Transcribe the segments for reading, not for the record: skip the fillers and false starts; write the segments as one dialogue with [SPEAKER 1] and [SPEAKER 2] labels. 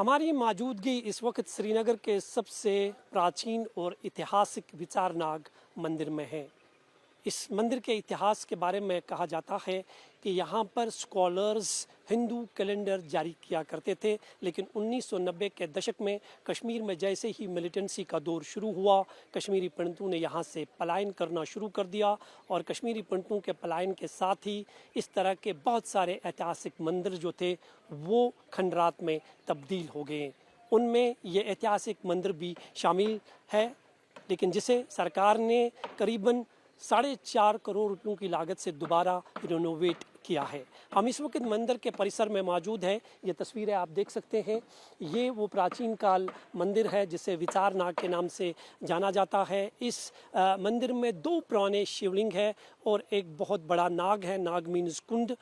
[SPEAKER 1] हमारी मौजूदगी इस वक्त श्रीनगर के सबसे प्राचीन और ऐतिहासिक विचारनाग मंदिर में है। इस मंदिर के इतिहास के बारे में कहा जाता है कि यहाँ पर स्कॉलर्स हिंदू कैलेंडर जारी किया करते थे, लेकिन 1990 के दशक में कश्मीर में जैसे ही मिलिटेंसी का दौर शुरू हुआ, कश्मीरी पंडितों ने यहाँ से पलायन करना शुरू कर दिया और कश्मीरी पंडितों के पलायन के साथ ही इस तरह के बहुत सारे ऐतिहासिक मंदिर जो थे वो खंडरात में तब्दील हो गए। उनमें ये ऐतिहासिक मंदिर भी शामिल है, लेकिन जिसे सरकार ने करीबन 4.5 करोड़ रुपयों की लागत से दोबारा रिनोवेट किया है। हम इस वक्त मंदिर के परिसर में मौजूद हैं। ये तस्वीरें आप देख सकते हैं। ये वो प्राचीन काल मंदिर है जिसे विचारनाग के नाम से जाना जाता है। इस मंदिर में 2 पुराने शिवलिंग है और एक बहुत बड़ा नाग है। नाग मीन्स कुंड।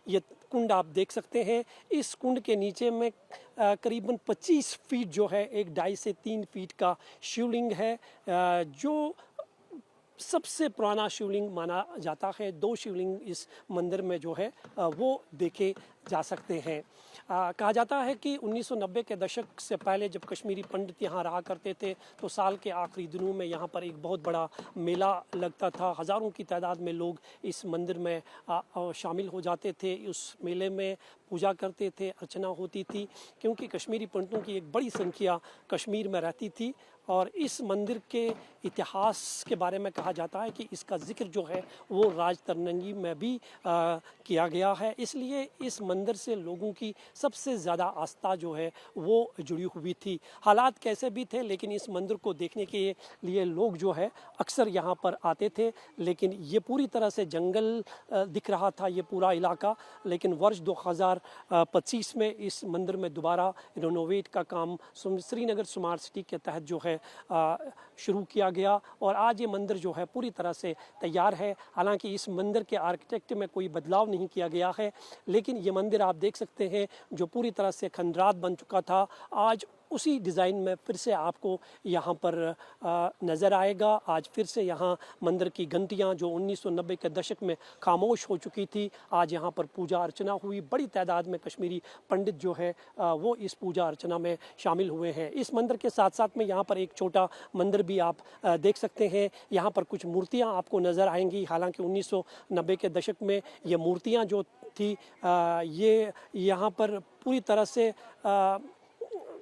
[SPEAKER 1] ये कुंड आप देख सकते हैं। इस कुंड के नीचे में करीबन 25 फीट जो है, 1.5 से 3 फीट का शिवलिंग है, जो सबसे पुराना शिवलिंग माना जाता है। 2 शिवलिंग इस मंदिर में जो है वो देखे जा सकते हैं। कहा जाता है कि 1990 के दशक से पहले जब कश्मीरी पंडित यहाँ रहा करते थे तो साल के आखिरी दिनों में यहाँ पर एक बहुत बड़ा मेला लगता था। हज़ारों की तादाद में लोग इस मंदिर में शामिल हो जाते थे। उस मेले में पूजा करते थे, अर्चना होती थी, क्योंकि कश्मीरी पंडितों की एक बड़ी संख्या कश्मीर में रहती थी। और इस मंदिर के इतिहास के बारे में कहा जाता है कि इसका जिक्र जो है वो राज तरनंगी में भी किया गया है। इसलिए इस मंदिर से लोगों की सबसे ज़्यादा आस्था जो है वो जुड़ी हुई थी। हालात कैसे भी थे, लेकिन इस मंदिर को देखने के लिए लोग जो है अक्सर यहाँ पर आते थे। लेकिन ये पूरी तरह से जंगल दिख रहा था ये पूरा इलाका। लेकिन वर्ष 2025 में इस मंदिर में दोबारा रिनोवेट का काम श्रीनगर स्मार्ट सिटी के तहत जो है शुरू किया गया और आज ये मंदिर जो है पूरी तरह से तैयार है। हालांकि इस मंदिर के आर्किटेक्ट में कोई बदलाव नहीं किया गया है, लेकिन ये मंदिर आप देख सकते हैं जो पूरी तरह से खंडरात बन चुका था, आज उसी डिज़ाइन में फिर से आपको यहाँ पर नज़र आएगा। आज फिर से यहाँ मंदिर की घंटियाँ जो 1990 के दशक में खामोश हो चुकी थी, आज यहाँ पर पूजा अर्चना हुई। बड़ी तादाद में कश्मीरी पंडित जो है वो इस पूजा अर्चना में शामिल हुए हैं। इस मंदिर के साथ साथ में यहाँ पर एक छोटा मंदिर भी आप देख सकते हैं। यहाँ पर कुछ मूर्तियाँ आपको नज़र आएंगी। हालांकि 1990 के दशक में ये मूर्तियाँ जो थी ये यहाँ पर पूरी तरह से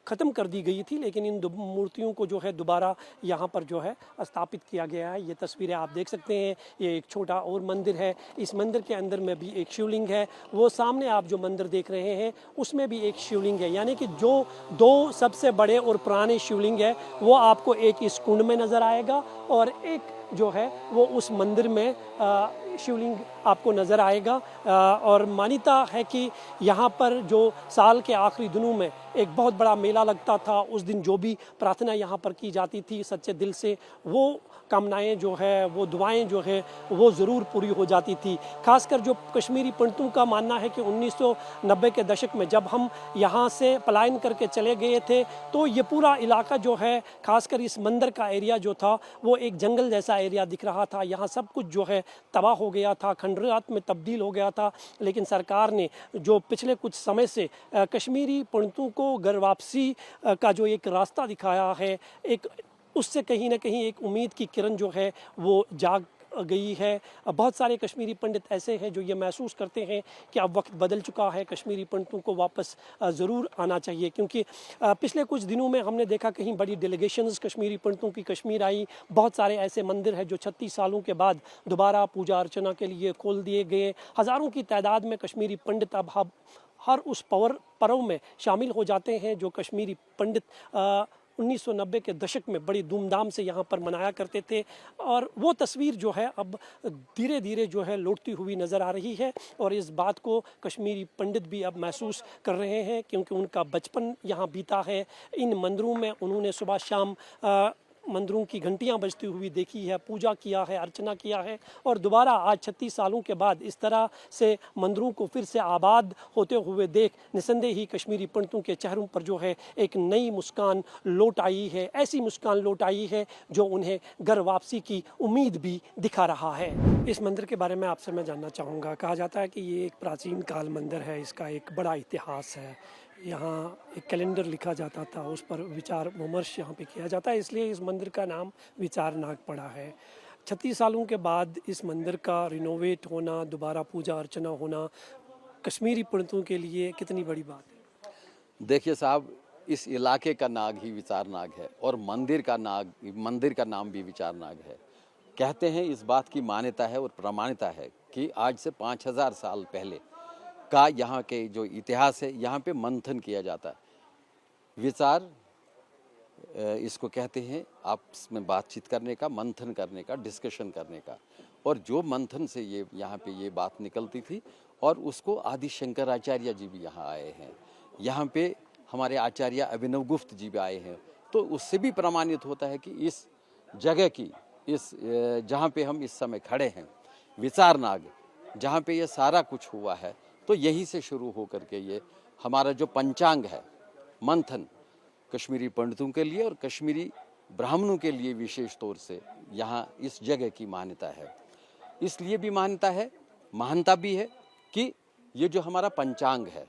[SPEAKER 1] ख़त्म कर दी गई थी, लेकिन इन मूर्तियों को जो है दोबारा यहाँ पर जो है स्थापित किया गया है। ये तस्वीरें आप देख सकते हैं। ये एक छोटा और मंदिर है। इस मंदिर के अंदर में भी एक शिवलिंग है। वो सामने आप जो मंदिर देख रहे हैं उसमें भी एक शिवलिंग है, यानी कि जो 2 सबसे बड़े और पुराने शिवलिंग है वो आपको एक इस कुंड में नज़र आएगा और एक जो है वो उस मंदिर में शिवलिंग आपको नज़र आएगा। और मान्यता है कि यहाँ पर जो साल के आखिरी दिनों में एक बहुत बड़ा मेला लगता था, उस दिन जो भी प्रार्थना यहाँ पर की जाती थी सच्चे दिल से, वो कामनाएं जो है, वो दुआएं जो है वो ज़रूर पूरी हो जाती थी। खासकर जो कश्मीरी पंडितों का मानना है कि 1990 के दशक में जब हम यहाँ से पलायन करके चले गए थे तो ये पूरा इलाका जो है, खासकर इस मंदिर का एरिया जो था वो एक जंगल जैसा एरिया दिख रहा था। यहाँ सब कुछ जो है तबाह हो गया था, खंडरात में तब्दील हो गया था। लेकिन सरकार ने जो पिछले कुछ समय से कश्मीरी पंडितों को घर वापसी का जो एक रास्ता दिखाया है, एक उससे कहीं ना कहीं एक उम्मीद की किरण जो है वो जाग गई है। बहुत सारे कश्मीरी पंडित ऐसे हैं जो ये महसूस करते हैं कि अब वक्त बदल चुका है, कश्मीरी पंडितों को वापस ज़रूर आना चाहिए। क्योंकि पिछले कुछ दिनों में हमने देखा कहीं बड़ी डेलीगेशंस कश्मीरी पंडितों की कश्मीर आई। बहुत सारे ऐसे मंदिर हैं जो 36 सालों के बाद दोबारा पूजा अर्चना के लिए खोल दिए गए। हज़ारों की तादाद में कश्मीरी पंडित अब हर उस पर्व में शामिल हो जाते हैं जो कश्मीरी पंडित 1990 के दशक में बड़ी धूमधाम से यहाँ पर मनाया करते थे। और वो तस्वीर जो है अब धीरे धीरे जो है लौटती हुई नज़र आ रही है और इस बात को कश्मीरी पंडित भी अब महसूस कर रहे हैं, क्योंकि उनका बचपन यहाँ बीता है। इन मंदिरों में उन्होंने सुबह शाम मंदिरों की घंटियां बजती हुई देखी है, पूजा किया है, अर्चना किया है और दोबारा आज 36 सालों के बाद इस तरह से मंदिरों को फिर से आबाद होते हुए देख निसंदेह ही कश्मीरी पंडितों के चेहरों पर जो है एक नई मुस्कान लौट आई है। ऐसी मुस्कान लौट आई है जो उन्हें घर वापसी की उम्मीद भी दिखा रहा है। इस मंदिर के बारे में आपसे मैं जानना चाहूँगा। कहा जाता है कि ये एक प्राचीन काल मंदिर है, इसका एक बड़ा इतिहास है। यहाँ एक कैलेंडर लिखा जाता था, उस पर विचार विमर्श यहाँ पे किया जाता है, इसलिए इस मंदिर का नाम विचारनाग पड़ा है। 36 सालों के बाद इस मंदिर का रिनोवेट होना, दोबारा पूजा अर्चना होना कश्मीरी पंडितों के लिए कितनी बड़ी बात है?
[SPEAKER 2] देखिए साहब, इस इलाके का नाग ही विचारनाग है और मंदिर का नाम भी विचारनाग है। कहते हैं, इस बात की मान्यता है और प्रमाणिता है कि आज से 5000 साल पहले का यहाँ के जो इतिहास है, यहाँ पे मंथन किया जाता है। विचार इसको कहते हैं आपस में बातचीत करने का, मंथन करने का, डिस्कशन करने का। और जो मंथन से ये यहाँ पे ये बात निकलती थी, और उसको आदि शंकराचार्य जी भी यहाँ आए हैं। यहाँ पे हमारे आचार्य अभिनव गुप्त जी भी आए हैं। तो उससे भी प्रमाणित होता है कि इस जगह की, इस जहाँ पे हम इस समय खड़े हैं, विचारनाग, जहाँ पे ये सारा कुछ हुआ है, तो यहीं से शुरू होकर के ये हमारा जो पंचांग है, मंथन, कश्मीरी पंडितों के लिए और कश्मीरी ब्राह्मणों के लिए विशेष तौर से यहाँ इस जगह की मान्यता है। इसलिए भी मान्यता है, महानता भी है कि ये जो हमारा पंचांग है,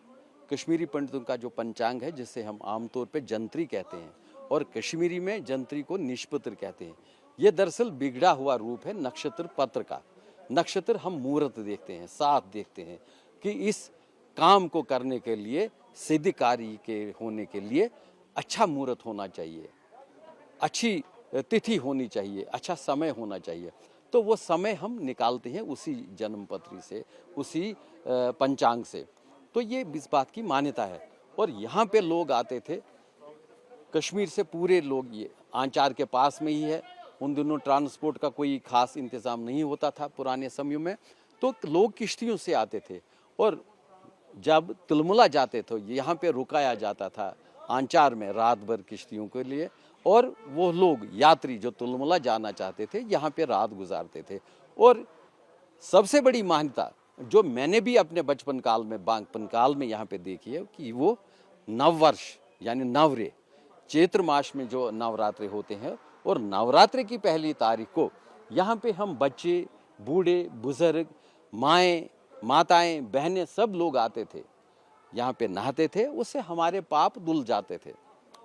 [SPEAKER 2] कश्मीरी पंडितों का जो पंचांग है, जिसे हम आमतौर पे जंत्री कहते हैं और कश्मीरी में जंत्री को निष्पत्र कहते हैं, ये दरअसल बिगड़ा हुआ रूप है नक्षत्र पत्र का। नक्षत्र हम मुहूर्त देखते हैं, साथ देखते हैं कि इस काम को करने के लिए, सिद्ध कार्य के होने के लिए अच्छा मुहूर्त होना चाहिए, अच्छी तिथि होनी चाहिए, अच्छा समय होना चाहिए। तो वो समय हम निकालते हैं उसी जन्मपत्री से, उसी पंचांग से। तो ये इस बात की मान्यता है। और यहाँ पे लोग आते थे कश्मीर से, पूरे लोग, ये आंचार के पास में ही है। उन दिनों ट्रांसपोर्ट का कोई खास इंतज़ाम नहीं होता था पुराने समय में, तो लोग किश्तियों से आते थे। और जब तिलमुला जाते थे, यहाँ पे रुकाया जाता था आंचार में रात भर किश्तियों के लिए, और वो लोग यात्री जो तिलमुला जाना चाहते थे, यहाँ पे रात गुजारते थे। और सबसे बड़ी मान्यता जो मैंने भी अपने बचपन काल में, बांगपन काल में यहाँ पे देखी है, कि वो नववर्ष यानी नवरे, चैत्र मास में जो नवरात्रे होते हैं, और नवरात्रे की पहली तारीख को यहाँ पे हम बच्चे, बूढ़े, बुजुर्ग, माताएं, बहनें, सब लोग आते थे, यहाँ पे नहाते थे। उससे हमारे पाप धुल जाते थे।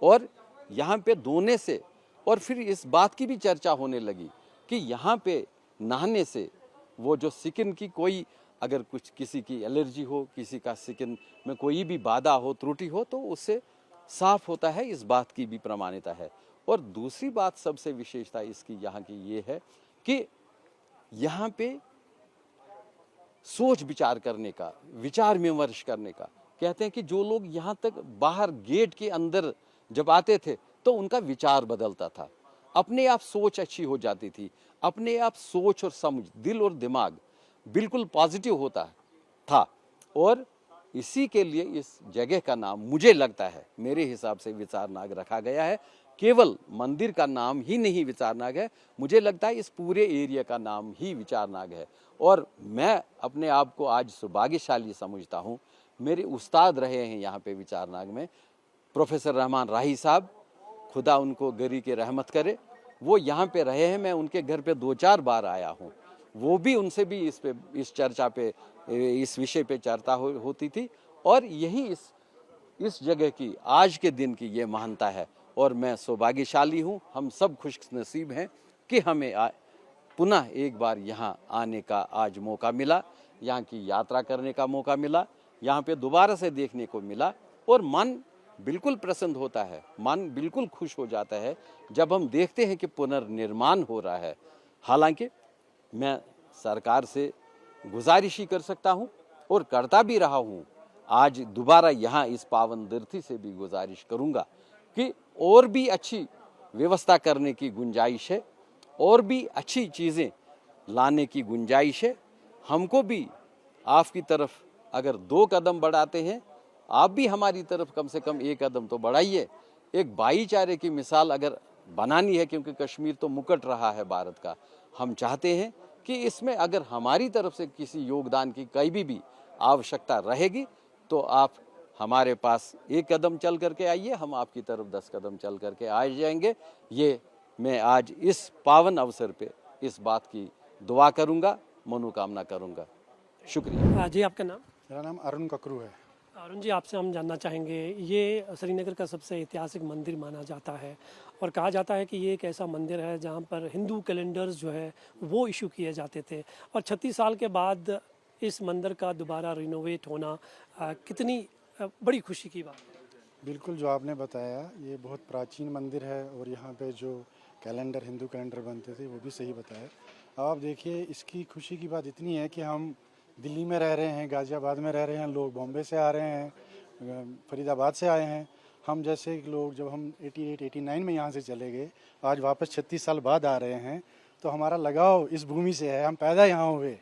[SPEAKER 2] और यहाँ पे धोने से, और फिर इस बात की भी चर्चा होने लगी कि यहाँ पे नहाने से वो जो स्किन की कोई, अगर कुछ किसी की एलर्जी हो, किसी का स्किन में कोई भी बाधा हो, त्रुटि हो, तो उससे साफ होता है। इस बात की भी प्रमाणिता है। और दूसरी बात, सबसे विशेषता इसकी यहाँ की ये है कि यहाँ पे सोच विचार करने का, विचार विमर्श करने का, कहते हैं कि जो लोग यहाँ तक बाहर गेट के अंदर जब आते थे, तो उनका विचार बदलता था, अपने आप सोच अच्छी हो जाती थी, अपने आप सोच और समझ, दिल और दिमाग बिल्कुल पॉजिटिव होता था। और इसी के लिए इस जगह का नाम, मुझे लगता है, मेरे हिसाब से विचारनाग रखा गया है। केवल मंदिर का नाम ही नहीं विचारनाग है, मुझे लगता है इस पूरे एरिया का नाम ही विचारनाग है। और मैं अपने आप को आज सौभाग्यशाली समझता हूँ। मेरे उस्ताद रहे हैं यहाँ पे विचारनाग में, प्रोफेसर रहमान राही साहब, खुदा उनको गरी के रहमत करे। वो यहाँ पे रहे हैं, मैं उनके घर पे 2-4 बार आया हूँ। वो भी, उनसे भी इस चर्चा पे, इस विषय पे चर्चा होती थी। और यही इस जगह की, आज के दिन की ये महानता है। और मैं सौभाग्यशाली हूँ, हम सब खुशनसीब हैं कि हमें पुनः एक बार यहाँ आने का आज मौका मिला, यहाँ की यात्रा करने का मौका मिला, यहाँ पे दोबारा से देखने को मिला। और मन बिल्कुल प्रसन्न होता है, मन बिल्कुल खुश हो जाता है जब हम देखते हैं कि पुनर्निर्माण हो रहा है। हालांकि मैं सरकार से गुजारिश ही कर सकता हूँ और करता भी रहा हूँ। आज दोबारा यहाँ इस पावन धरती से भी गुजारिश करूँगा कि और भी अच्छी व्यवस्था करने की गुंजाइश है, और भी अच्छी चीज़ें लाने की गुंजाइश है। हमको भी आपकी तरफ अगर 2 कदम बढ़ाते हैं, आप भी हमारी तरफ कम से कम 1 कदम तो बढ़ाइए। एक भाईचारे की मिसाल अगर बनानी है, क्योंकि कश्मीर तो मुकुट रहा है भारत का, हम चाहते हैं कि इसमें अगर हमारी तरफ से किसी योगदान की कहीं भी आवश्यकता रहेगी, तो आप हमारे पास 1 कदम चल करके आइए, हम आपकी तरफ 10 कदम चल करके आ जाएंगे। ये मैं आज इस पावन अवसर पे इस बात की दुआ करूंगा, मनोकामना करूंगा। शुक्रिया।
[SPEAKER 1] जी, आपका नाम?
[SPEAKER 3] मेरा नाम अरुण ककरू है।
[SPEAKER 1] अरुण जी, आपसे हम जानना चाहेंगे, ये श्रीनगर का सबसे ऐतिहासिक मंदिर माना जाता है और कहा जाता है कि ये एक ऐसा मंदिर है जहाँ पर हिंदू कैलेंडर्स जो है वो इशू किए जाते थे और 36 साल के बाद इस मंदिर का दोबारा रिनोवेट होना कितनी बड़ी खुशी की बात है।
[SPEAKER 3] बिल्कुल, जो आपने बताया ये बहुत प्राचीन मंदिर है और यहाँ पे जो कैलेंडर हिंदू कैलेंडर बनते थे वो भी सही बताया। अब आप देखिए, इसकी खुशी की बात इतनी है कि हम दिल्ली में रह रहे हैं, गाज़ियाबाद में रह रहे हैं, लोग बॉम्बे से आ रहे हैं, फरीदाबाद से आए हैं। हम जैसे लोग जब हम 88-89 में यहाँ से चले गए, आज वापस 36 साल बाद आ रहे हैं, तो हमारा लगाव इस भूमि से है। हम पैदा यहाँ हुए।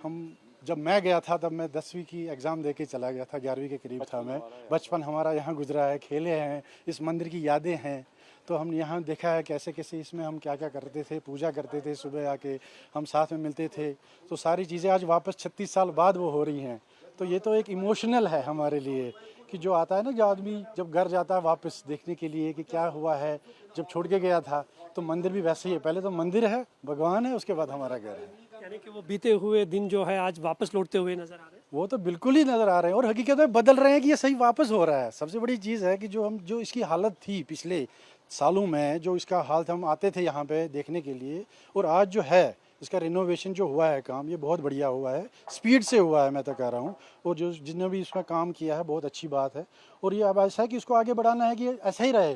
[SPEAKER 3] हम जब मैं गया था तब मैं 10वीं की एग्ज़ाम दे के चला गया था, 11वीं के करीब था मैं। बचपन हमारा यहाँ गुजरा है, खेले हैं, इस मंदिर की यादें हैं। तो हमने यहाँ देखा है कैसे कैसे इसमें हम क्या क्या करते थे, पूजा करते थे, सुबह आके हम साथ में मिलते थे। तो सारी चीज़ें आज वापस 36 साल बाद वो हो रही हैं। तो ये तो एक इमोशनल है हमारे लिए कि जो आता है ना, जो आदमी जब घर जाता है वापस देखने के लिए कि क्या हुआ है, जब छोड़ के गया था, तो मंदिर भी वैसे ही है। पहले तो मंदिर है, भगवान है, उसके बाद हमारा घर है।
[SPEAKER 1] यानी कि वो बीते हुए दिन जो है आज वापस लौटते हुए नजर आ रहे हैं।
[SPEAKER 3] वो तो बिल्कुल ही नज़र आ रहे हैं और हकीकत में बदल रहे हैं कि ये सही वापस हो रहा है। सबसे बड़ी चीज़ है कि जो इसकी हालत थी पिछले सालों में, जो इसका हाल था, हम आते थे यहाँ पे देखने के लिए, और आज जो है इसका रिनोवेशन जो हुआ है काम, ये बहुत बढ़िया हुआ है, स्पीड से हुआ है, मैं तो कह रहा हूँ। और जो जिसने भी इसमें काम किया है बहुत अच्छी बात है। और ये अब ऐसा है कि इसको आगे बढ़ाना है कि ऐसा ही रहे,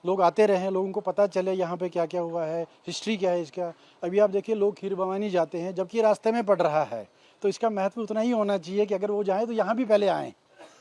[SPEAKER 3] लोग आते रहें, लोगों को पता चले यहाँ पे क्या क्या हुआ है, हिस्ट्री क्या है इसका। अभी आप देखिए, लोग खीर भवानी जाते हैं जबकि रास्ते में पड़ रहा है, तो इसका महत्व उतना ही होना चाहिए कि अगर वो जाएँ तो यहाँ भी पहले आएँ,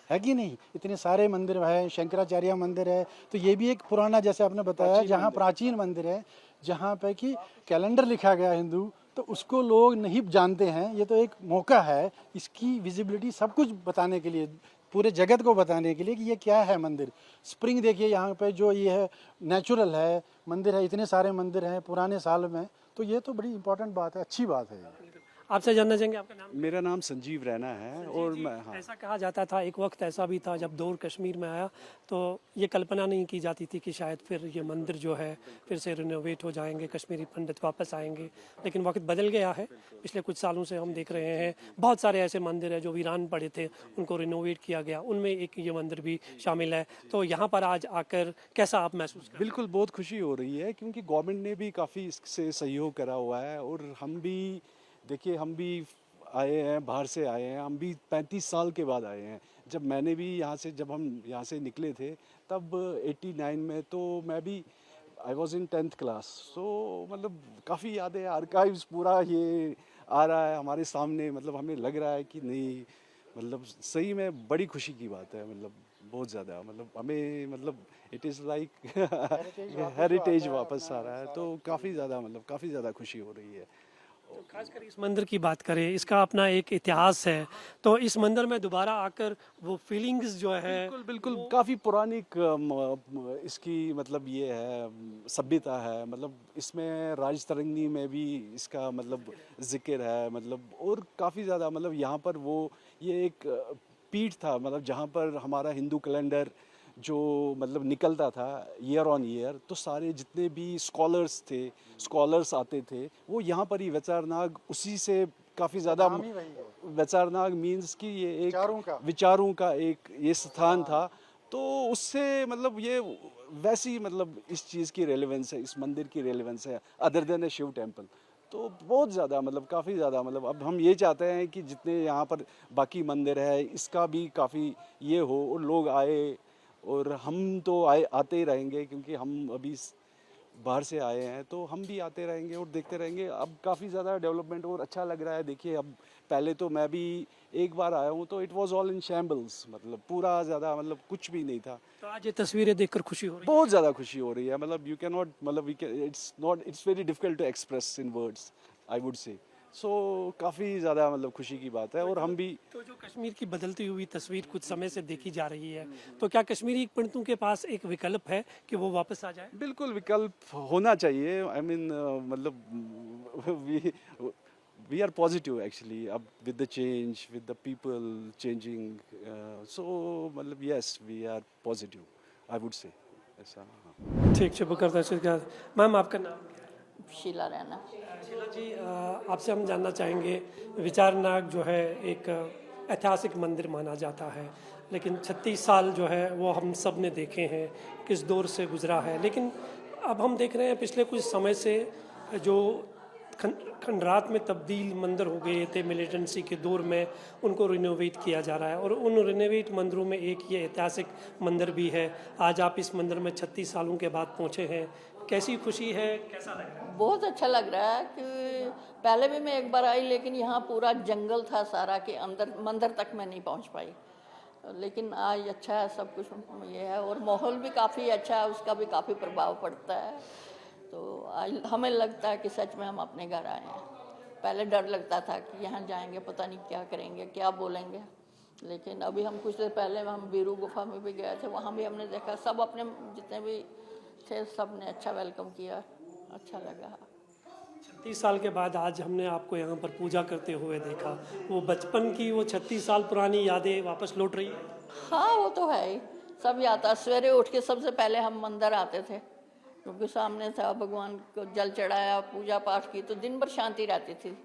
[SPEAKER 3] है कि नहीं। इतने सारे मंदिर है, शंकराचार्य मंदिर है, तो ये भी एक पुराना, जैसे आपने बताया, जहाँ प्राचीन मंदिर है, जहाँ पे कि कैलेंडर लिखा गया हिंदू, तो उसको लोग नहीं जानते हैं। ये तो एक मौका है इसकी विजिबिलिटी सब कुछ बताने के लिए, पूरे जगत को बताने के लिए कि ये क्या है मंदिर। स्प्रिंग देखिए यहाँ पे, जो ये है नेचुरल है मंदिर है, इतने सारे मंदिर हैं पुराने साल में, तो ये तो बड़ी इंपॉर्टेंट बात है, अच्छी बात है।
[SPEAKER 1] आपसे जानना चाहेंगे, आपका नाम?
[SPEAKER 4] मेरा नाम संजीव रैना है और मैं, हाँ,
[SPEAKER 1] ऐसा कहा जाता था, एक वक्त ऐसा भी था जब दौर कश्मीर में आया तो ये कल्पना नहीं की जाती थी कि शायद फिर ये मंदिर जो है फिर से रिनोवेट हो जाएंगे, कश्मीरी पंडित वापस आएंगे। लेकिन वक्त बदल गया है। पिछले कुछ सालों से हम देख रहे हैं बहुत सारे ऐसे मंदिर हैं जो वीरान पड़े थे, उनको रिनोवेट किया गया, उनमें एक ये मंदिर भी शामिल है। तो यहाँ पर आज आकर कैसा आप महसूस कर?
[SPEAKER 4] बिल्कुल बहुत खुशी हो रही है क्योंकि गवर्नमेंट ने भी काफ़ी इससे सहयोग करा हुआ है और हम भी देखिए, हम भी आए हैं, बाहर से आए हैं, हम भी 35 साल के बाद आए हैं। जब मैंने भी यहाँ से, जब हम यहाँ से निकले थे तब 89 में, तो मैं भी I was in 10th class. सो मतलब काफ़ी यादें, आर्काइव्स पूरा ये आ रहा है हमारे सामने। मतलब हमें लग रहा है कि नहीं, मतलब सही में बड़ी खुशी की बात है। मतलब बहुत ज़्यादा, मतलब हमें, मतलब इट इज़ लाइक हेरिटेज वापस आ रहा है, तो काफ़ी ज़्यादा, मतलब काफ़ी ज़्यादा खुशी हो रही है।
[SPEAKER 1] तो खासकर इस मंदिर की बात करें, इसका अपना एक इतिहास है, तो इस मंदिर में दोबारा आकर वो फीलिंग्स जो है,
[SPEAKER 4] बिल्कुल बिल्कुल, काफ़ी पुरानी इसकी मतलब ये है, सभ्यता है। मतलब इसमें राजतरंगी में भी इसका मतलब जिक्र है, मतलब और काफ़ी ज़्यादा, मतलब यहाँ पर वो ये एक पीठ था, मतलब जहाँ पर हमारा हिंदू कैलेंडर जो मतलब निकलता था ईयर ऑन ईयर, तो सारे जितने भी स्कॉलर्स आते थे वो यहाँ पर ही वैचारनाग, उसी से काफ़ी ज़्यादा, वैचारनाग मीन्स कि ये एक विचारों का एक ये स्थान था। तो उससे मतलब ये वैसी, मतलब इस चीज़ की रेलेवेंस है, इस मंदिर की रेलेवेंस है अदर देन ए शिव टेम्पल। तो बहुत ज़्यादा, मतलब काफ़ी ज़्यादा, मतलब अब हम ये चाहते हैं कि जितने यहाँ पर बाकी मंदिर है इसका भी काफ़ी ये हो और लोग आए, और हम तो आते ही रहेंगे क्योंकि हम अभी बाहर से आए हैं, तो हम भी आते रहेंगे और देखते रहेंगे। अब काफ़ी ज़्यादा डेवलपमेंट और अच्छा लग रहा है। देखिए, अब पहले तो मैं भी एक बार आया हूँ तो it was all in shambles, मतलब पूरा ज़्यादा, मतलब कुछ भी नहीं था।
[SPEAKER 1] तो आज ये तस्वीरें देखकर खुशी हो रही है।
[SPEAKER 4] बहुत ज़्यादा खुशी हो रही है। मतलब यू कैन नॉट, मतलब it's very difficult to express in words, I would say. So काफ़ी ज़्यादा, मतलब खुशी की बात है। और हम भी,
[SPEAKER 1] तो जो कश्मीर की बदलती हुई तस्वीर कुछ समय से देखी जा रही है, तो क्या कश्मीरी पंडितों के पास एक विकल्प है कि वो वापस आ जाए?
[SPEAKER 4] बिल्कुल विकल्प होना चाहिए। आई मीन मतलब we are positive actually, अब with the change, with the people changing, so मतलब yes, we are positive, I would say, ऐसा। हाँ।
[SPEAKER 1] ठीक, शुक्र दर्शक। मैम, आपका नाम क्या है?
[SPEAKER 5] शीला रैना।
[SPEAKER 1] शीला जी, आपसे हम जानना चाहेंगे, विचारनाग जो है एक ऐतिहासिक मंदिर माना जाता है। लेकिन 36 साल जो है वो हम सब ने देखे हैं किस दौर से गुजरा है। लेकिन अब हम देख रहे हैं पिछले कुछ समय से जो खंडरात में तब्दील मंदिर हो गए थे मिलिटेंसी के दौर में, उनको रिनोवेट किया जा रहा है और उन रिनोवेट मंदिरों में एक ये ऐतिहासिक मंदिर भी है। आज आप इस मंदिर में 36 सालों के बाद पहुंचे हैं, कैसी खुशी है, कैसा लग रहा है?
[SPEAKER 5] बहुत अच्छा लग रहा है कि पहले भी मैं एक बार आई, लेकिन यहाँ पूरा जंगल था सारा के अंदर, मंदिर तक मैं नहीं पहुँच पाई। लेकिन आज अच्छा है, सब कुछ ये है और माहौल भी काफ़ी अच्छा है, उसका भी काफ़ी प्रभाव पड़ता है। तो आज हमें लगता है कि सच में हम अपने घर आए हैं। पहले डर लगता था कि यहाँ जाएंगे पता नहीं क्या करेंगे, क्या बोलेंगे, लेकिन अभी हम कुछ देर पहले हम बीरू गुफा में भी गए थे, वहाँ भी हमने देखा सब अपने जितने भी थे सब ने अच्छा वेलकम किया, अच्छा लगा।
[SPEAKER 1] 36 साल के बाद आज हमने आपको यहाँ पर पूजा करते हुए देखा, वो बचपन की वो 36 साल पुरानी यादें वापस लौट रही है?
[SPEAKER 5] हाँ वो तो है ही, सब याद आता। सवेरे उठ के सबसे पहले हम मंदिर आते थे, क्योंकि सामने था, भगवान को जल चढ़ाया, पूजा पाठ की, तो दिन भर शांति रहती थी।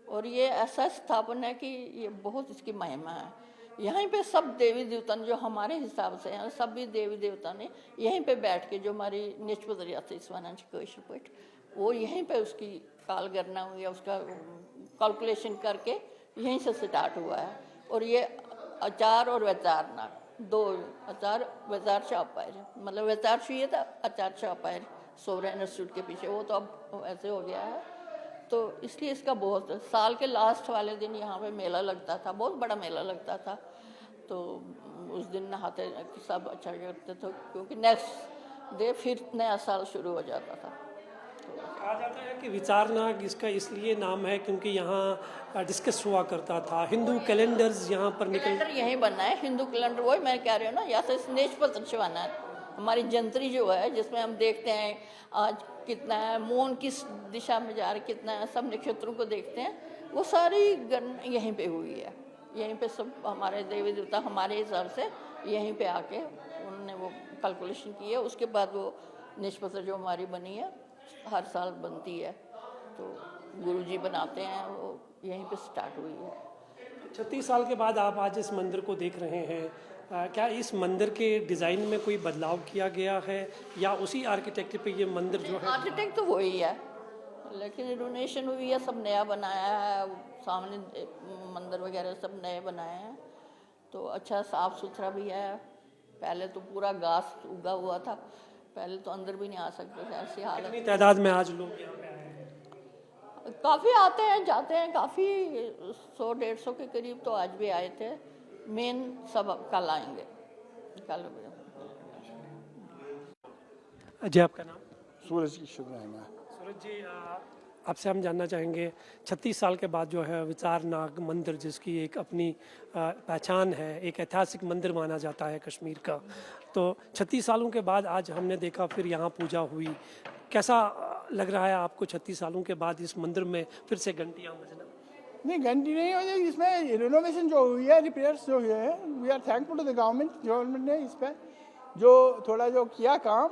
[SPEAKER 5] और ये ऐसा स्थापन है कि ये बहुत इसकी महिमा है। यहीं पे सब देवी देवता ने, जो हमारे हिसाब से हैं, सभी देवी देवता ने यहीं पे बैठ के, जो हमारी निष्पत स्वानंद वो यहीं पे उसकी काल गणना हुई है, उसका कैलकुलेशन करके यहीं से स्टार्ट हुआ है। और ये आचार और वैचारनाग दो, आचार वैचार चौपायर, मतलब वैचार चाहिए था, आचार चौपायर सोवरेन इंस्टीट्यूट के पीछे, वो तो अब ऐसे हो गया है। तो इसलिए इसका बहुत, साल के लास्ट वाले दिन यहाँ पे मेला लगता था, बहुत बड़ा मेला लगता था। तो उस दिन नहाते सब अच्छा करते थे, क्योंकि नेक्स्ट डे फिर नया साल शुरू हो जाता था।
[SPEAKER 1] कहा जाता है कि विचारनाग इसका इसलिए नाम है क्योंकि यहाँ डिस्कस हुआ करता था, हिंदू कैलेंडर्स यहाँ पर
[SPEAKER 5] कैलेंडर यहीं बनना है, हिंदू कैलेंडर, वही मैं कह रही हूँ ना, यहाँ से स्नेच पत्र बना है। हमारी जंत्री जो है, जिसमें हम देखते हैं आज कितना है, मून किस दिशा में जा रहा है, कितना है, सब नक्षत्रों को देखते हैं, वो सारी गणना यहीं पे हुई है। यहीं पे सब हमारे देवी देवता हमारे हिसाब से यहीं पे आके उन्होंने वो कैलकुलेशन की है। उसके बाद वो निष्पत्र जो हमारी बनी है, हर साल बनती है, तो गुरुजी बनाते हैं, वो यहीं पे स्टार्ट हुई है।
[SPEAKER 1] 36 साल के बाद आप आज इस मंदिर को देख रहे हैं, क्या इस मंदिर के डिज़ाइन में कोई बदलाव किया गया है या उसी आर्किटेक्ट पे ये मंदिर जो है?
[SPEAKER 5] आर्किटेक्ट तो वही है, लेकिन डोनेशन हुई है, सब नया बनाया है, सामने मंदिर वगैरह सब नए बनाए हैं, तो अच्छा साफ सुथरा भी है। पहले तो पूरा घास उगा हुआ था, पहले तो अंदर भी नहीं आ सकते थे, ऐसी हालत।
[SPEAKER 1] कितनी तादाद में आज लोग यहाँ पे आए हैं?
[SPEAKER 5] काफ़ी आते हैं जाते हैं, काफ़ी 100-150 के करीब तो आज भी आए थे। मेन सब कल आएंगे, कल।
[SPEAKER 1] जी आपका नाम?
[SPEAKER 6] सूरज की शुक्राना।
[SPEAKER 1] सूरज जी, आपसे हम जानना चाहेंगे 36 साल के बाद जो है विचारनाग मंदिर, जिसकी एक अपनी पहचान है, एक ऐतिहासिक मंदिर माना जाता है कश्मीर का, तो 36 सालों के बाद आज हमने देखा फिर यहाँ पूजा हुई, कैसा लग रहा है आपको 36 सालों के बाद इस मंदिर में फिर से घंटियाँ बजना?
[SPEAKER 6] नहीं घंटी नहीं हो जाएगी, इसमें रिनोवेशन जो हुई है, रिपेयर्स जो हुए हैं, we are thankful to the government ने इस पर जो थोड़ा जो किया काम।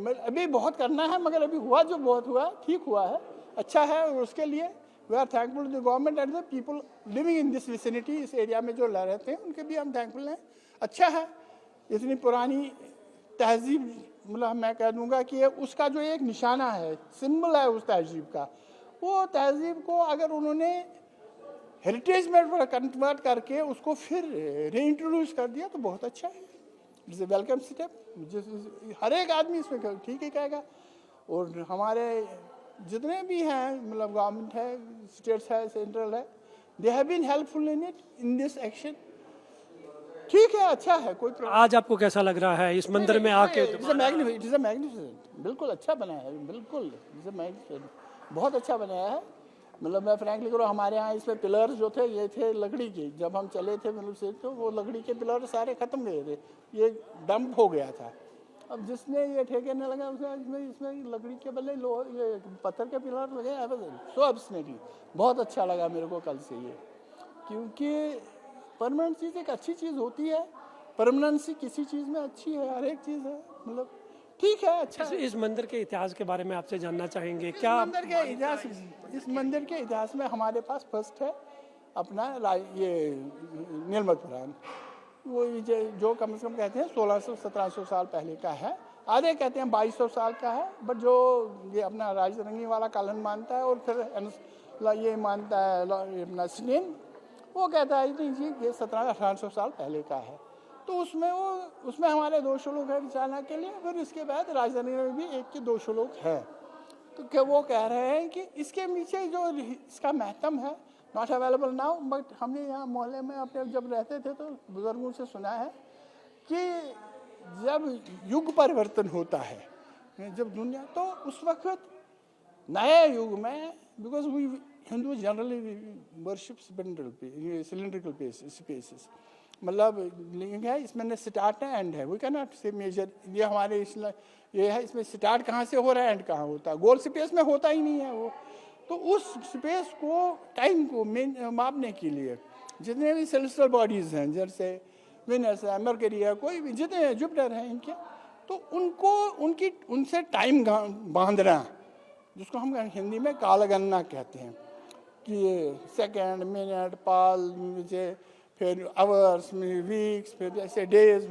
[SPEAKER 6] अभी बहुत करना है, मगर अभी हुआ जो बहुत हुआ, ठीक हुआ है, अच्छा है। और उसके लिए we are thankful to the government and the people living in this vicinity, इस एरिया में जो रहते हैं उनके भी हम थैंकफुल हैं। अच्छा है, इतनी पुरानी तहजीब, मतलब मैं कह दूंगा कि ये उसका जो एक निशाना है, सिंबल है उस तहजीब का, वो तहजीब को अगर उन्होंने हेरिटेज में कन्वर्ट करके उसको फिर रीइंट्रोड्यूस कर दिया तो बहुत अच्छा है। इट्स ए वेलकम स्टेप, हर एक आदमी इसमें ठीक ही कहेगा। और हमारे जितने भी हैं, मतलब गवर्नमेंट है, स्टेट्स है, सेंट्रल है, they have been helpful in it, in this action. ठीक है, अच्छा है, कोई प्रॉब्लम।
[SPEAKER 1] आज आपको कैसा लग रहा है इस मंदिर में आके?
[SPEAKER 6] इट्स अ मैग्निफिसेंट, बिल्कुल अच्छा बनाया है, बिल्कुल इट्स अ मैग्निफिसेंट, बहुत अच्छा बनाया है। मतलब मैं फ्रैंकली करूँ, हमारे यहाँ इसमें पिलर जो थे ये थे लकड़ी के, जब हम चले थे मतलब से, तो वो लकड़ी के पिलर सारे ख़त्म गए थे, ये डंप हो गया था। अब जिसने ये ठेके ने लगा उसने इसमें लकड़ी के बदले ये पत्थर के पिलर लगे, सो एब्सनेटली बहुत अच्छा लगा मेरे को कल से ये, क्योंकि परमानेंट चीज़ एक अच्छी चीज़ होती है, परमानेंसी किसी चीज़ में अच्छी है, हर एक चीज़ है, मतलब ठीक है, अच्छा है।
[SPEAKER 1] इस मंदिर के इतिहास के बारे में आपसे जानना चाहेंगे क्या?
[SPEAKER 6] इस मंदिर के इतिहास में हमारे पास फर्स्ट है अपना ये नीलमत पुराण, वो जो कम से कम कहते हैं 1600-1700 साल पहले का है, आधे कहते हैं 2200 साल का है, बट जो ये अपना राजरंगी वाला कालन मानता है और फिर ये मानता है अपना स्नेन, वो कहता है नहीं जी ये 1700-1800 साल पहले का है। तो उसमें हमारे 2 श्लोक है विचारना के लिए। फिर इसके बाद राजधानी में भी 1 के 2 श्लोक है। तो क्या वो कह रहे हैं कि इसके पीछे जो इसका महत्व है नॉट अवेलेबल नाउ, बट हमने यहाँ मोहल्ले में अपने जब रहते थे तो बुजुर्गों से सुना है कि जब युग परिवर्तन होता है जब दुनिया, तो उस वक्त नए युग में because we Hindu generally worship cylindrical spaces, मतलब लिंग है इसमें न स्टार्ट है एंड है, we can not say measure ये हमारे ये है इसमें स्टार्ट कहाँ से हो रहा है एंड कहाँ होता है, गोल स्पेस में होता ही नहीं है वो। तो उस स्पेस को टाइम को मापने के लिए जितने भी सेलेस्टियल बॉडीज़ हैं जैसे विनस है, मरकरी है, कोई भी जितने जुपिटर हैं इनके, तो उनसे टाइम बांधना जिसको हम हिंदी में कालगणना कहते हैं कि सेकेंड मिनट पाल फिर आवर्स वीक्स फिर जैसे डेज,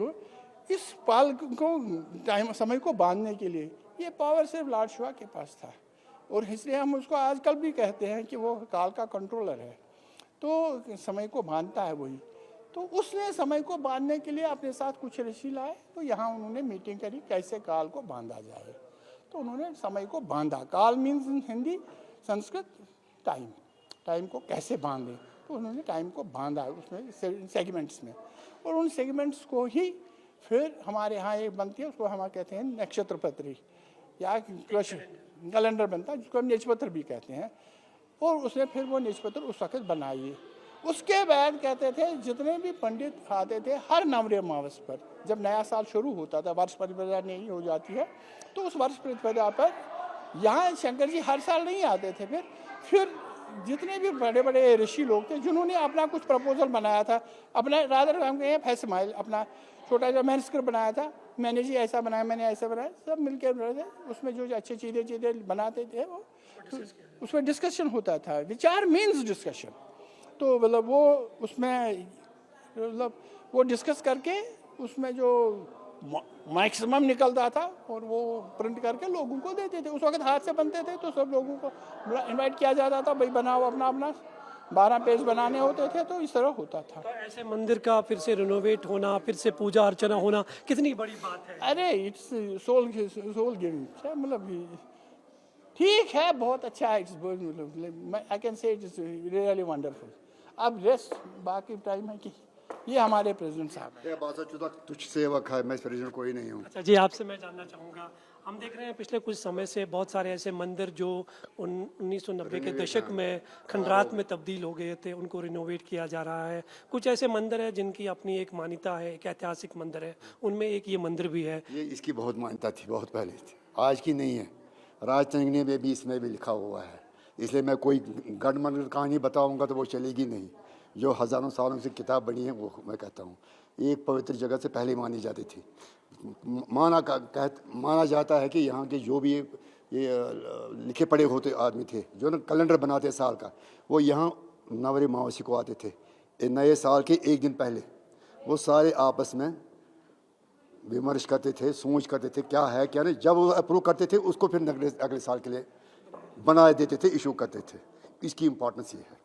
[SPEAKER 6] इस पाल को टाइम समय को बांधने के लिए ये पावर सिर्फ लॉर्ड शिवा के पास था, और इसलिए हम उसको आजकल भी कहते हैं कि वो काल का कंट्रोलर है, तो समय को बांधता है वही। तो उसने समय को बांधने के लिए अपने साथ कुछ ऋषि लाए, तो यहाँ उन्होंने मीटिंग करी कैसे काल को बांधा जाए, तो उन्होंने समय को बांधा। काल means in Hindi Sanskrit time को कैसे बांधे, तो उन्होंने टाइम को बांधा उसमें सेगमेंट्स में, और उन सेगमेंट्स को ही फिर हमारे यहाँ एक बनती है उसको हम कहते हैं नक्षत्र पत्री या कैलेंडर बनता है जिसको हम निजपत्र भी कहते हैं, और उसने फिर वो निजपत्र उस वक्त बनाई। उसके बाद कहते थे जितने भी पंडित आते थे हर नवरे अमावस पर जब नया साल शुरू होता था, वर्ष प्रतिपदा नहीं हो जाती है, तो उस वर्ष प्रतिपदा पर यहाँ शंकर जी हर साल नहीं आते थे। फिर जितने भी बड़े बड़े ऋषि लोग थे जिन्होंने अपना कुछ प्रपोजल बनाया था, अपना रादर हम कहें फैसमाइल अपना छोटा सा मैन्युस्क्रिप्ट बनाया था, मैंने जी ऐसा बनाया, मैंने ऐसा बनाया, सब मिलकर उसमें जो अच्छी चीज़ें बनाते थे वो उसमें डिस्कशन होता था। विचार मीन्स डिस्कशन, तो मतलब वो उसमें मतलब वो डिस्कस करके उसमें जो मैक्सिमम निकलता था और वो प्रिंट करके लोगों को देते थे। उस वक्त हाथ से बनते थे तो सब लोगों को इनवाइट किया जाता था, भाई बनाओ अपना 12 पेज बनाने होते थे, तो इस तरह होता था।
[SPEAKER 1] तो ऐसे मंदिर का फिर से रिनोवेट होना, फिर से पूजा अर्चना होना कितनी बड़ी बात है।
[SPEAKER 6] अरे इट्स सोल गिविंग, मतलब ठीक है, बहुत अच्छा है, it's I can say it's really wonderful. अब रेस्ट बाकी टाइम है कि ये हमारे प्रेसिडेंट साहब हैं।
[SPEAKER 7] तुझ सेवक है, मैं प्रेसिडेंट कोई नहीं हूँ।
[SPEAKER 1] अच्छा जी, आपसे मैं जानना चाहूँगा, हम देख रहे हैं पिछले कुछ समय से बहुत सारे ऐसे मंदिर जो 1990 के दशक में खंडरात में तब्दील हो गए थे, उनको रिनोवेट किया जा रहा है। कुछ ऐसे मंदिर हैं जिनकी अपनी एक मान्यता है, एक ऐतिहासिक मंदिर है, उनमें एक ये मंदिर भी है।
[SPEAKER 7] ये इसकी बहुत मान्यता थी, बहुत पहले थी, आज की नहीं है। राजतरंगिणी में भी इसमें भी लिखा हुआ है, इसलिए मैं कोई गढ़ कहानी बताऊंगा तो वो चलेगी नहीं। जो हज़ारों सालों से किताब बनी है वो मैं कहता हूँ एक पवित्र जगह से पहले मानी जाती थी। माना जाता है कि यहाँ के जो भी ये लिखे पढ़े होते आदमी थे जो ना कैलेंडर बनाते साल का, वो यहाँ नवरे अमावस्या को आते थे। नए साल के एक दिन पहले वो सारे आपस में विमर्श करते थे, सोच करते थे क्या है क्या नहीं। जब वो अप्रूव करते थे उसको फिर अगले साल के लिए बना देते थे, इशू करते थे। इसकी इम्पोर्टेंस ये है।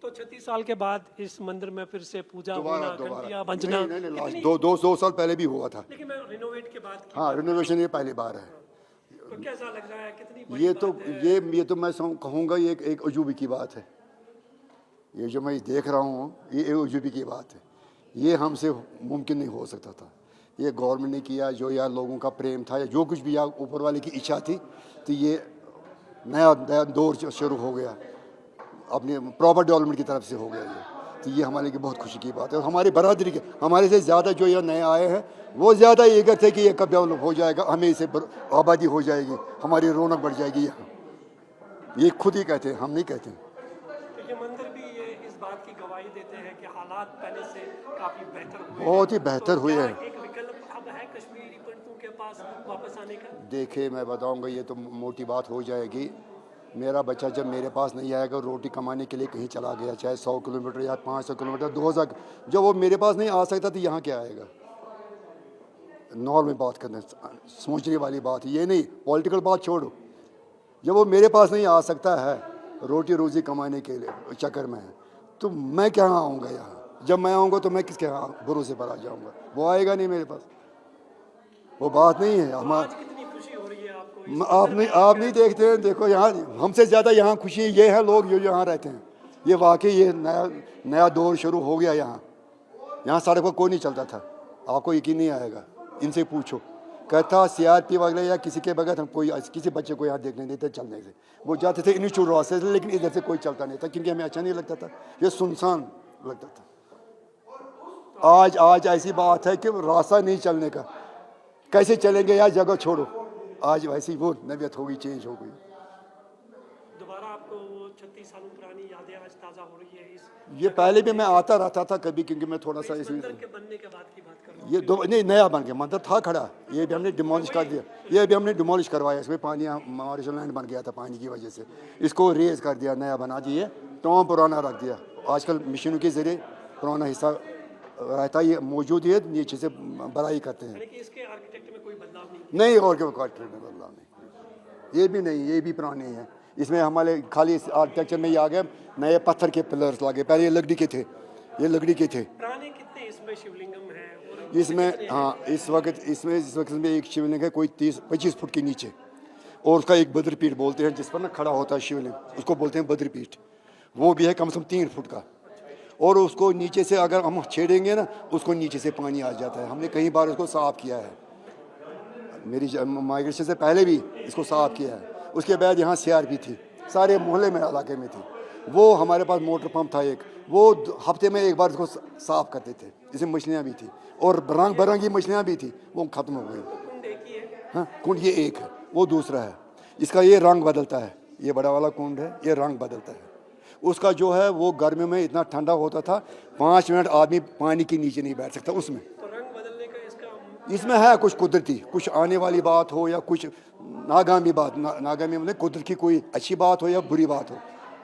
[SPEAKER 1] तो 36 साल के बाद इस मंदिर में फिर से पूजा होना, घंटियां बजना,
[SPEAKER 7] नहीं, दो साल पहले भी हुआ था,
[SPEAKER 1] लेकिन मैं रिनोवेट के बाद की
[SPEAKER 7] हाँ रिनोवेशन ये पहली बार है।
[SPEAKER 1] तो कैसा लग रहा है, कितनी बड़ी
[SPEAKER 7] ये
[SPEAKER 1] बात
[SPEAKER 7] तो
[SPEAKER 1] है?
[SPEAKER 7] ये तो मैं कहूँगा ये एक अजूबे की बात है। ये जो मैं देख रहा हूँ ये एक अजूबे की बात है, ये हमसे मुमकिन नहीं हो सकता था। ये गवर्नमेंट ने किया, जो यार लोगों का प्रेम था या जो कुछ भी यार ऊपर वाले की इच्छा थी, तो ये नया दौर शुरू हो गया, अपने प्रॉपर डेवलपमेंट की तरफ से हो गया ये। तो ये हमारे लिए बहुत खुशी की बात है। और हमारी बरादरी के हमारे से ज़्यादा जो ये नए आए हैं वो ज़्यादा ईगर थे कि ये कब डेवलप हो जाएगा, हमें इसे आबादी हो जाएगी, हमारी रौनक बढ़ जाएगी यहाँ। ये खुद ही कहते हैं, हम नहीं कहते।
[SPEAKER 1] क्योंकि मंदिर भी ये इस बात की गवाही देते हैं कि हालात पहले से काफ़ी बेहतर हुए,
[SPEAKER 7] बहुत ही बेहतर हुए हैं।
[SPEAKER 1] एक विकल्प अब है कश्मीरी पंडितों के पास वापस आने का?
[SPEAKER 7] देखे मैं बताऊंगा, ये तो मोटी बात हो जाएगी। मेरा बच्चा जब मेरे पास नहीं आएगा, रोटी कमाने के लिए कहीं चला गया, चाहे 100 किलोमीटर या 500 किलोमीटर 2000, जब वो मेरे पास नहीं आ सकता तो यहाँ क्या आएगा? नॉर्मल बात करना, सोचने वाली बात, ये नहीं पॉलिटिकल बात छोड़ो। जब वो मेरे पास नहीं आ सकता है रोटी रोज़ी कमाने के लिए चक्कर में, तो मैं क्या आऊँगा यहाँ? जब मैं आऊँगा तो मैं किसके भरोसे पर आ जाऊँगा? वो आएगा नहीं मेरे पास, वो बात नहीं है।
[SPEAKER 1] कितनी खुशी हो रही है आपको?
[SPEAKER 7] आप नहीं देखते हैं, देखो यहाँ हमसे ज़्यादा यहाँ खुशी ये है लोग जो यहाँ रहते हैं। ये वाकई ये नया दौर शुरू हो गया यहाँ सड़क पर कोई नहीं चलता था, आपको यकीन नहीं आएगा, इनसे पूछो। कहता CRP वगैरह या किसी के बगैर हम किसी बच्चे को यहाँ देखने नहीं देते चलने से। वो जाते थे इंस्टीट्यूट रास्ते से, लेकिन इधर से कोई चलता नहीं था क्योंकि हमें अच्छा नहीं लगता था, ये सुनसान लगता था। आज ऐसी बात है कि रास्ता नहीं चलने का, कैसे चलेंगे यार, जगह छोड़ो। आज वैसी वो नबियत हो गई, चेंज हो गई।
[SPEAKER 1] दोबारा आपको वो 36 सालों पुरानी यादें आज ताज़ा हो रही है?
[SPEAKER 7] ये पहले भी मैं आता रहता था कभी, क्योंकि मैं थोड़ा सा इसलिए
[SPEAKER 1] मंदिर के बनने के बाद की बात कर रहा हूँ।
[SPEAKER 7] ये दो नहीं नया बन गया, मंदिर था खड़ा, ये भी हमने डिमोलिश कर दिया, ये भी हमने डिमोलिश करवाया। इसमें पानी मार्शल लैंड बन गया था पानी की वजह से, इसको रेज कर दिया, नया बना दिए, तो पुराना रख दिया। आजकल मशीनों के जरिए पुराना हिस्सा रहता है, ये मौजूद है, नीचे से भराई करते हैं।
[SPEAKER 1] इसके आर्किटेक्ट में कोई बदलाव
[SPEAKER 7] नहीं, और क्या आर्किटेक्ट में बदलाव नहीं, ये भी नहीं, ये भी पुराने हैं। इसमें हमारे खाली आर्किटेक्चर में ये आ गए नए पत्थर के पिलर्स लगे, पहले ये लकड़ी के थे, ये लकड़ी के थे।
[SPEAKER 1] पुराने कितने इसमें शिवलिंगम है?
[SPEAKER 7] इसमें हाँ, इस वक्त में एक शिवलिंग है कोई 30-25 फुट के नीचे, और उसका एक बद्रपीठ बोलते हैं जिस पर ना खड़ा होता है शिवलिंग, उसको बोलते हैं बद्रपीठ। वो भी है कम से कम 3 फुट का, और उसको नीचे से अगर हम छेड़ेंगे ना, उसको नीचे से पानी आ जाता है। हमने कई बार उसको साफ किया है, मेरी माइग्रेशन से पहले भी इसको साफ किया है। उसके बाद यहाँ CRP थी, सारे मोहल्ले में इलाके में थी। वो हमारे पास मोटर पंप था एक, वो हफ्ते में एक बार इसको साफ करते थे। इसमें मछलियाँ भी थी और रंग बिरंगी मछलियाँ भी थी, वो ख़त्म हो गई। हाँ, कुंड ये एक है, वो दूसरा है। इसका ये रंग बदलता है, ये बड़ा वाला कुंड है, ये रंग बदलता है। उसका जो है वो गर्मी में इतना ठंडा होता था, 5 मिनट आदमी पानी के नीचे नहीं बैठ सकता उसमें।
[SPEAKER 1] तो रंग बदलने का
[SPEAKER 7] इसमें है कुछ कुदरती, कुछ आने वाली बात हो या कुछ नागामी बात, नागामी मतलब कुदरत की कोई अच्छी बात हो या बुरी बात हो,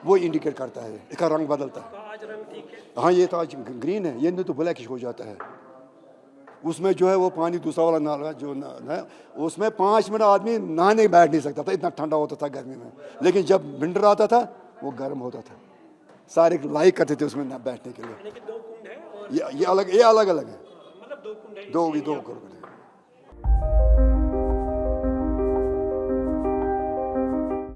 [SPEAKER 7] वो इंडिकेट करता है, इसका रंग बदलता है।
[SPEAKER 1] आज रंग ठीक है?
[SPEAKER 7] हाँ, ये तो आज ग्रीन है, ये नहीं तो ब्लैकिश हो जाता है। उसमें जो है वो पानी दूसरा वाला नाला जो ना, उसमें 5 मिनट आदमी नहाने बैठ नहीं सकता था, इतना ठंडा होता था गर्मी में। लेकिन जब विंटर आता था वो गर्म होता था, सारे लाइक करते थे उसमें बैठने के लिए।
[SPEAKER 1] यानी कि 2 कुंड है और
[SPEAKER 7] ये अलग अलग है,
[SPEAKER 1] मतलब 2 कुंड है।
[SPEAKER 7] दो करोड़।